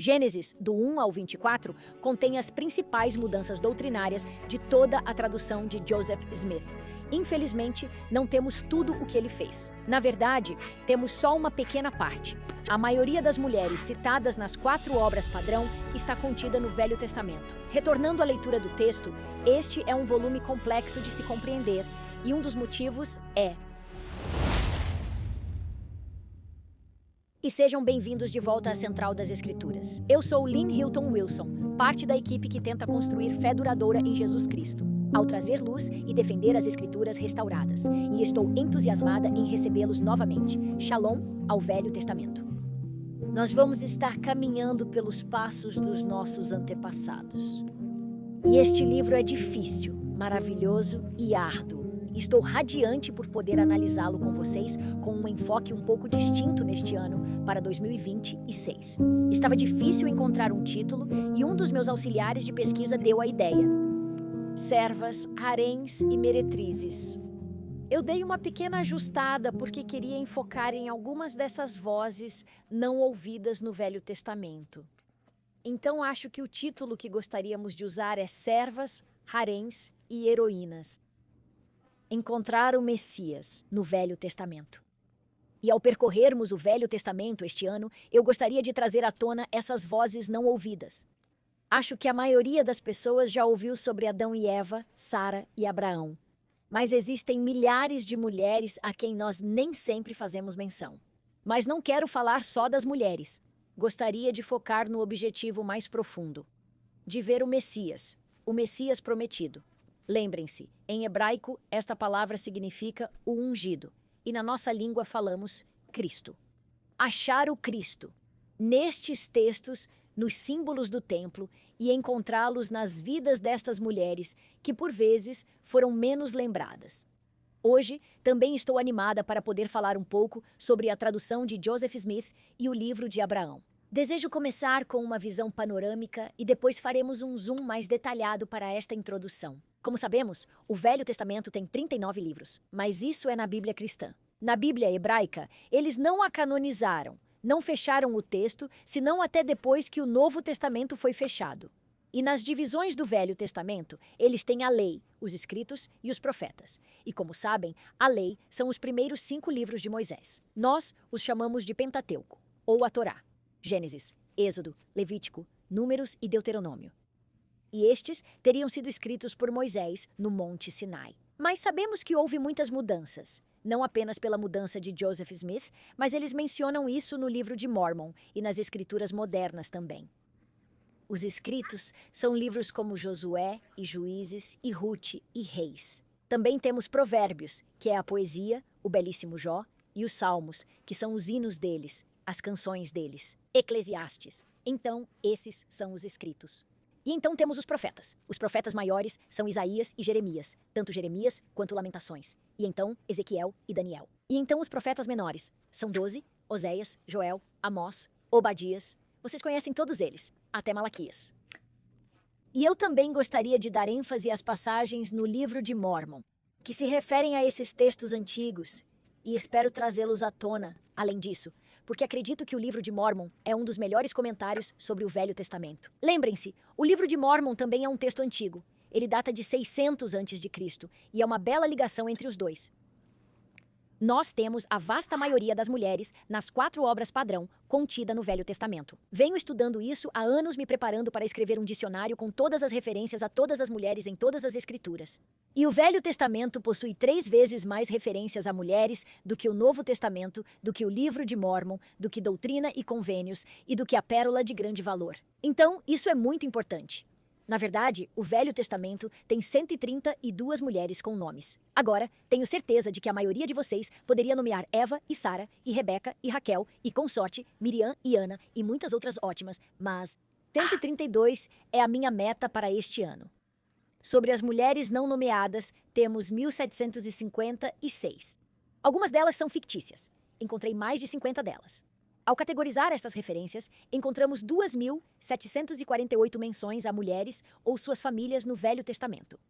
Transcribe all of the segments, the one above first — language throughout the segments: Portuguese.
Gênesis, do 1 ao 24, contém as principais mudanças doutrinárias de toda a tradução de Joseph Smith. Infelizmente, não temos tudo o que ele fez. Na verdade, temos só uma pequena parte. A maioria das mulheres citadas nas 4 obras padrão está contida no Velho Testamento. Retornando à leitura do texto, este é um volume complexo de se compreender, e um dos motivos é... E sejam bem-vindos de volta à Central das Escrituras. Eu sou Lynn Hilton Wilson, parte da equipe que tenta construir fé duradoura em Jesus Cristo, ao trazer luz e defender as Escrituras restauradas. E estou entusiasmada em recebê-los novamente. Shalom ao Velho Testamento. Nós vamos estar caminhando pelos passos dos nossos antepassados. E este livro é difícil, maravilhoso e árduo. Estou radiante por poder analisá-lo com vocês com um enfoque um pouco distinto neste ano, para 2026. Estava difícil encontrar um título e um dos meus auxiliares de pesquisa deu a ideia: servas, haréns e meretrizes. Eu dei uma pequena ajustada porque queria enfocar em algumas dessas vozes não ouvidas no Velho Testamento. Então acho que o título que gostaríamos de usar é Servas, Haréns e Heroínas. Encontrar o Messias no Velho Testamento. E ao percorrermos o Velho Testamento este ano, eu gostaria de trazer à tona essas vozes não ouvidas. Acho que a maioria das pessoas já ouviu sobre Adão e Eva, Sara e Abraão. Mas existem milhares de mulheres a quem nós nem sempre fazemos menção. Mas não quero falar só das mulheres. Gostaria de focar no objetivo mais profundo. De ver o Messias prometido. Lembrem-se, em hebraico, esta palavra significa o ungido, e na nossa língua falamos Cristo. Achar o Cristo, nestes textos, nos símbolos do templo, e encontrá-los nas vidas destas mulheres, que por vezes foram menos lembradas. Hoje, também estou animada para poder falar um pouco sobre a tradução de Joseph Smith e o livro de Abraão. Desejo começar com uma visão panorâmica e depois faremos um zoom mais detalhado para esta introdução. Como sabemos, o Velho Testamento tem 39 livros, mas isso é na Bíblia cristã. Na Bíblia hebraica, eles não a canonizaram, não fecharam o texto, senão até depois que o Novo Testamento foi fechado. E nas divisões do Velho Testamento, eles têm a lei, os escritos e os profetas. E como sabem, a lei são os primeiros 5 livros de Moisés. Nós os chamamos de Pentateuco, ou a Torá. Gênesis, Êxodo, Levítico, Números e Deuteronômio. E estes teriam sido escritos por Moisés no Monte Sinai. Mas sabemos que houve muitas mudanças, não apenas pela mudança de Joseph Smith, mas eles mencionam isso no livro de Mormon e nas escrituras modernas também. Os escritos são livros como Josué e Juízes e Ruth e Reis. Também temos Provérbios, que é a poesia, o belíssimo Jó, e os Salmos, que são os hinos deles, as canções deles. Eclesiastes. Então, esses são os escritos. E então temos os profetas. Os profetas maiores são Isaías e Jeremias, tanto Jeremias quanto Lamentações. E então Ezequiel e Daniel. E então os profetas menores são 12, Oséias, Joel, Amós, Obadias. Vocês conhecem todos eles, até Malaquias. E eu também gostaria de dar ênfase às passagens no livro de Mormon, que se referem a esses textos antigos, e espero trazê-los à tona, além disso, porque acredito que o livro de Mormon é um dos melhores comentários sobre o Velho Testamento. Lembrem-se, o livro de Mormon também é um texto antigo. Ele data de 600 a.C. e é uma bela ligação entre os dois. Nós temos a vasta maioria das mulheres nas 4 obras padrão contida no Velho Testamento. Venho estudando isso há anos, me preparando para escrever um dicionário com todas as referências a todas as mulheres em todas as escrituras. E o Velho Testamento possui 3 vezes mais referências a mulheres do que o Novo Testamento, do que o livro de Mormon, do que Doutrina e Convênios e do que a Pérola de Grande Valor. Então, isso é muito importante. Na verdade, o Velho Testamento tem 132 mulheres com nomes. Agora, tenho certeza de que a maioria de vocês poderia nomear Eva e Sara, e Rebeca e Raquel, e consorte, Miriam e Ana, e muitas outras ótimas, mas 132 é a minha meta para este ano. Sobre as mulheres não nomeadas, temos 1756. Algumas delas são fictícias. Encontrei mais de 50 delas. Ao categorizar estas referências, encontramos 2.748 menções a mulheres ou suas famílias no Velho Testamento.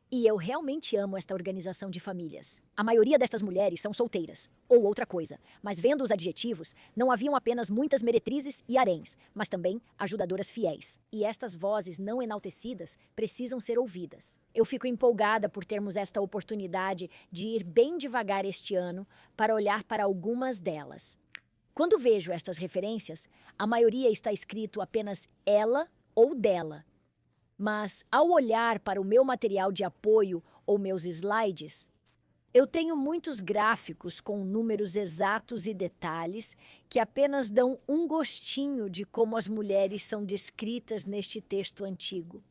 E eu realmente amo esta organização de famílias. A maioria destas mulheres são solteiras, ou outra coisa, mas vendo os adjetivos, não haviam apenas muitas meretrizes e haréns, mas também ajudadoras fiéis. E estas vozes não enaltecidas precisam ser ouvidas. Eu fico empolgada por termos esta oportunidade de ir bem devagar este ano para olhar para algumas delas. Quando vejo estas referências, a maioria está escrito apenas ela ou dela. Mas, ao olhar para o meu material de apoio ou meus slides, eu tenho muitos gráficos com números exatos e detalhes que apenas dão um gostinho de como as mulheres são descritas neste texto antigo.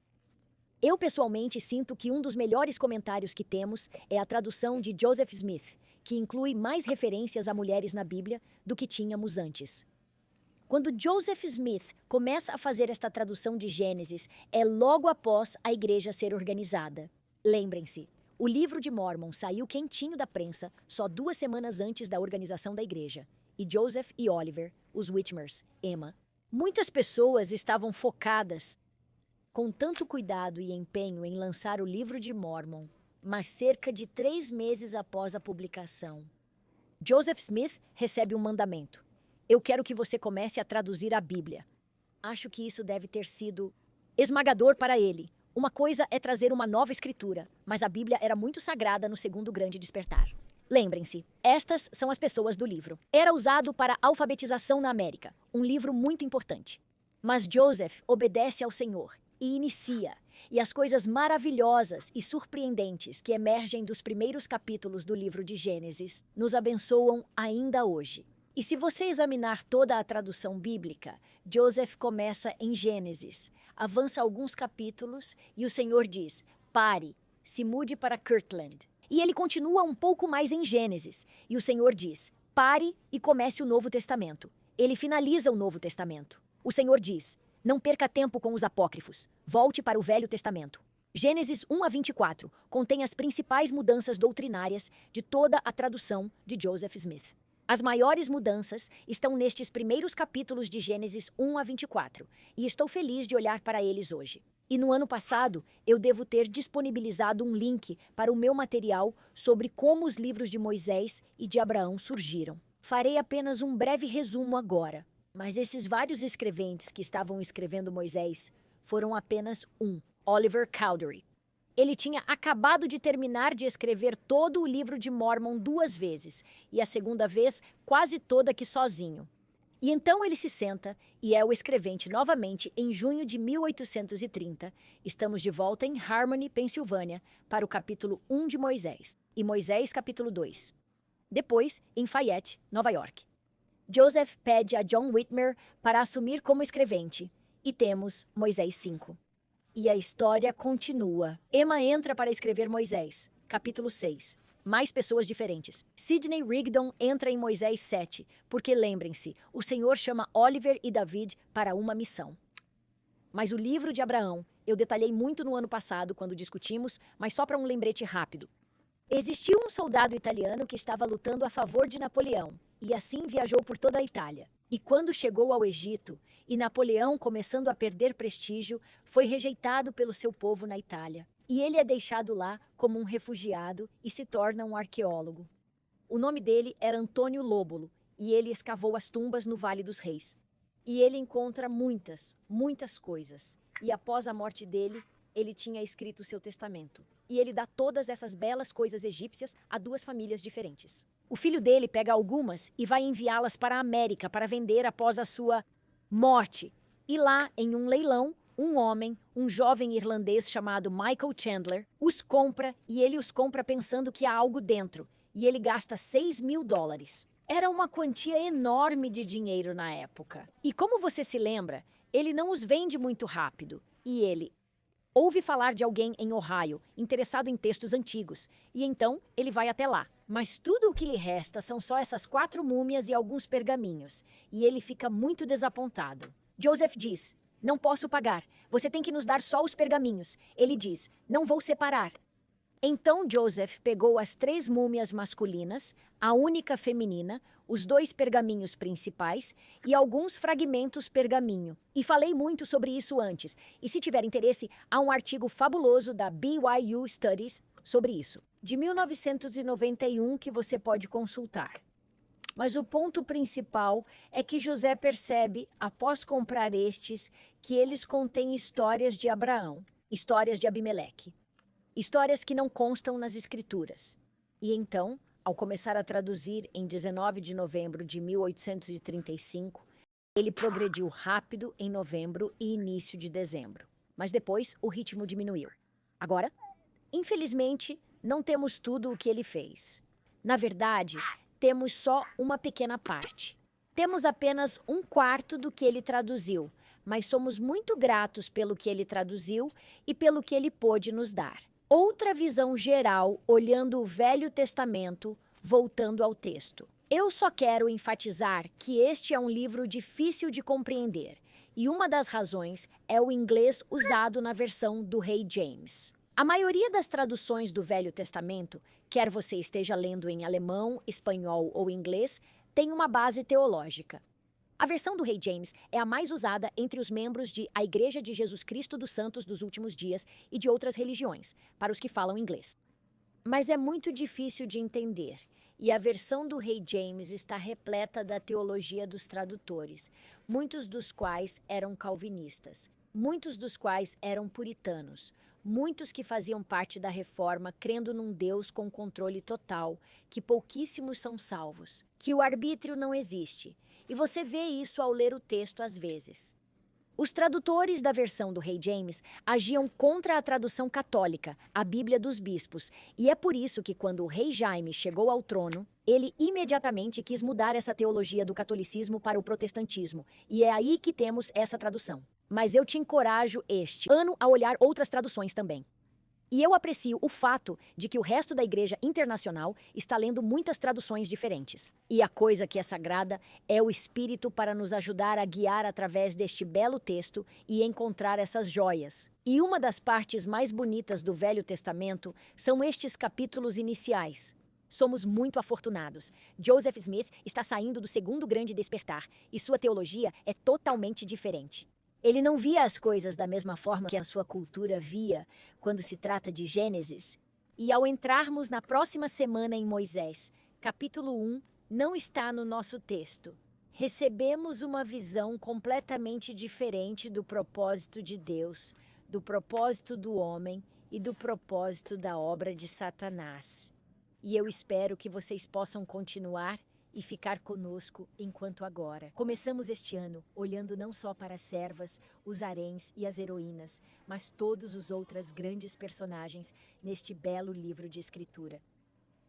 Eu pessoalmente sinto que um dos melhores comentários que temos é a tradução de Joseph Smith, que inclui mais referências a mulheres na Bíblia do que tínhamos antes. Quando Joseph Smith começa a fazer esta tradução de Gênesis, é logo após a igreja ser organizada. Lembrem-se, o livro de Mórmon saiu quentinho da prensa só 2 semanas antes da organização da igreja. E Joseph e Oliver, os Whitmers, Emma, muitas pessoas estavam focadas com tanto cuidado e empenho em lançar o livro de Mórmon, mas cerca de 3 meses após a publicação, Joseph Smith recebe um mandamento. Eu quero que você comece a traduzir a Bíblia. Acho que isso deve ter sido esmagador para ele. Uma coisa é trazer uma nova escritura, mas a Bíblia era muito sagrada no segundo grande despertar. Lembrem-se, estas são as pessoas do livro. Era usado para alfabetização na América, um livro muito importante. Mas Joseph obedece ao Senhor e inicia, e as coisas maravilhosas e surpreendentes que emergem dos primeiros capítulos do livro de Gênesis nos abençoam ainda hoje. E se você examinar toda a tradução bíblica, Joseph começa em Gênesis, avança alguns capítulos e o Senhor diz, pare, se mude para Kirtland. E ele continua um pouco mais em Gênesis, e o Senhor diz, pare e comece o Novo Testamento. Ele finaliza o Novo Testamento. O Senhor diz, não perca tempo com os apócrifos, volte para o Velho Testamento. Gênesis 1 a 24 contém as principais mudanças doutrinárias de toda a tradução de Joseph Smith. As maiores mudanças estão nestes primeiros capítulos de Gênesis 1 a 24, e estou feliz de olhar para eles hoje. E no ano passado, eu devo ter disponibilizado um link para o meu material sobre como os livros de Moisés e de Abraão surgiram. Farei apenas um breve resumo agora, mas esses vários escreventes que estavam escrevendo Moisés foram apenas um, Oliver Cowdery. Ele tinha acabado de terminar de escrever todo o livro de Mórmon 2 vezes, e a segunda vez quase toda que sozinho. E então ele se senta e é o escrevente novamente em junho de 1830. Estamos de volta em Harmony, Pensilvânia, para o capítulo 1 de Moisés, e Moisés capítulo 2. Depois, em Fayette, Nova York. Joseph pede a John Whitmer para assumir como escrevente, e temos Moisés 5. E a história continua. Emma entra para escrever Moisés, capítulo 6. Mais pessoas diferentes. Sidney Rigdon entra em Moisés 7, porque lembrem-se, o Senhor chama Oliver e David para uma missão. Mas o livro de Abraão, eu detalhei muito no ano passado quando discutimos, mas só para um lembrete rápido. Existiu um soldado italiano que estava lutando a favor de Napoleão, e assim viajou por toda a Itália. E quando chegou ao Egito, e Napoleão, começando a perder prestígio, foi rejeitado pelo seu povo na Itália. E ele é deixado lá como um refugiado e se torna um arqueólogo. O nome dele era Antônio Lóbulo, e ele escavou as tumbas no Vale dos Reis. E ele encontra muitas coisas. E após a morte dele, ele tinha escrito seu testamento. E ele dá todas essas belas coisas egípcias a 2 famílias diferentes. O filho dele pega algumas e vai enviá-las para a América para vender após a sua morte. E lá, em um leilão, um homem, um jovem irlandês chamado Michael Chandler, os compra e ele os compra pensando que há algo dentro. E ele gasta $6.000. Era uma quantia enorme de dinheiro na época. E como você se lembra, ele não os vende muito rápido. E ele ouve falar de alguém em Ohio, interessado em textos antigos, e então ele vai até lá. Mas tudo o que lhe resta são só essas 4 múmias e alguns pergaminhos, e ele fica muito desapontado. Joseph diz, não posso pagar, você tem que nos dar só os pergaminhos. Ele diz, não vou separar. Então Joseph pegou as 3 múmias masculinas, a única feminina, os 2 pergaminhos principais e alguns fragmentos pergaminho. E falei muito sobre isso antes, e se tiver interesse, há um artigo fabuloso da BYU Studies sobre isso, de 1991, que você pode consultar. Mas o ponto principal é que José percebe, após comprar estes, que eles contêm histórias de Abraão, histórias de Abimeleque, histórias que não constam nas escrituras. E então, ao começar a traduzir em 19 de novembro de 1835, ele progrediu rápido em novembro e início de dezembro. Mas depois o ritmo diminuiu. Agora, infelizmente, não temos tudo o que ele fez. Na verdade, temos só uma pequena parte. Temos apenas 1/4 do que ele traduziu, mas somos muito gratos pelo que ele traduziu e pelo que ele pôde nos dar. Outra visão geral, olhando o Velho Testamento, voltando ao texto. Eu só quero enfatizar que este é um livro difícil de compreender, e uma das razões é o inglês usado na versão do Rei James. A maioria das traduções do Velho Testamento, quer você esteja lendo em alemão, espanhol ou inglês, tem uma base teológica. A versão do Rei James é a mais usada entre os membros de A Igreja de Jesus Cristo dos Santos dos Últimos Dias e de outras religiões, para os que falam inglês. Mas é muito difícil de entender, e a versão do Rei James está repleta da teologia dos tradutores, muitos dos quais eram calvinistas, muitos dos quais eram puritanos, muitos que faziam parte da Reforma crendo num Deus com controle total, que pouquíssimos são salvos, que o arbítrio não existe. E você vê isso ao ler o texto às vezes. Os tradutores da versão do Rei James agiam contra a tradução católica, a Bíblia dos Bispos, e é por isso que quando o rei Jaime chegou ao trono, ele imediatamente quis mudar essa teologia do catolicismo para o protestantismo, e é aí que temos essa tradução. Mas eu te encorajo este ano a olhar outras traduções também. E eu aprecio o fato de que o resto da Igreja Internacional está lendo muitas traduções diferentes. E a coisa que é sagrada é o Espírito para nos ajudar a guiar através deste belo texto e encontrar essas joias. E uma das partes mais bonitas do Velho Testamento são estes capítulos iniciais. Somos muito afortunados. Joseph Smith está saindo do segundo grande despertar e sua teologia é totalmente diferente. Ele não via as coisas da mesma forma que a sua cultura via quando se trata de Gênesis. E ao entrarmos na próxima semana em Moisés, capítulo 1, não está no nosso texto. Recebemos uma visão completamente diferente do propósito de Deus, do propósito do homem e do propósito da obra de Satanás. E eu espero que vocês possam continuar e ficar conosco enquanto agora. Começamos este ano olhando não só para as servas, os haréns e as heroínas, mas todos os outros grandes personagens neste belo livro de escritura.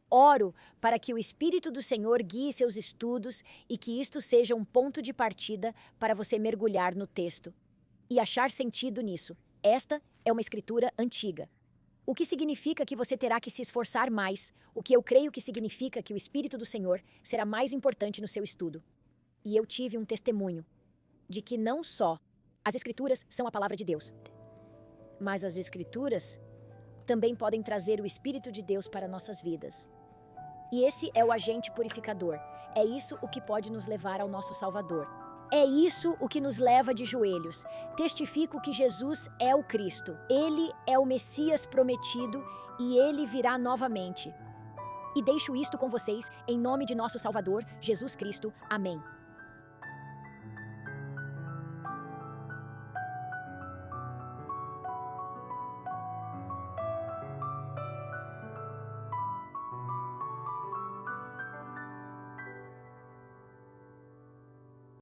Oro para que o Espírito do Senhor guie seus estudos e que isto seja um ponto de partida para você mergulhar no texto e achar sentido nisso. Esta é uma escritura antiga. O que significa que você terá que se esforçar mais, o que eu creio que significa que o Espírito do Senhor será mais importante no seu estudo. E eu tive um testemunho de que não só as Escrituras são a palavra de Deus, mas as Escrituras também podem trazer o Espírito de Deus para nossas vidas. E esse é o agente purificador. É isso o que pode nos levar ao nosso Salvador. É isso o que nos leva de joelhos. Testifico que Jesus é o Cristo. Ele é o Messias prometido e ele virá novamente. E deixo isto com vocês, em nome de nosso Salvador, Jesus Cristo. Amém.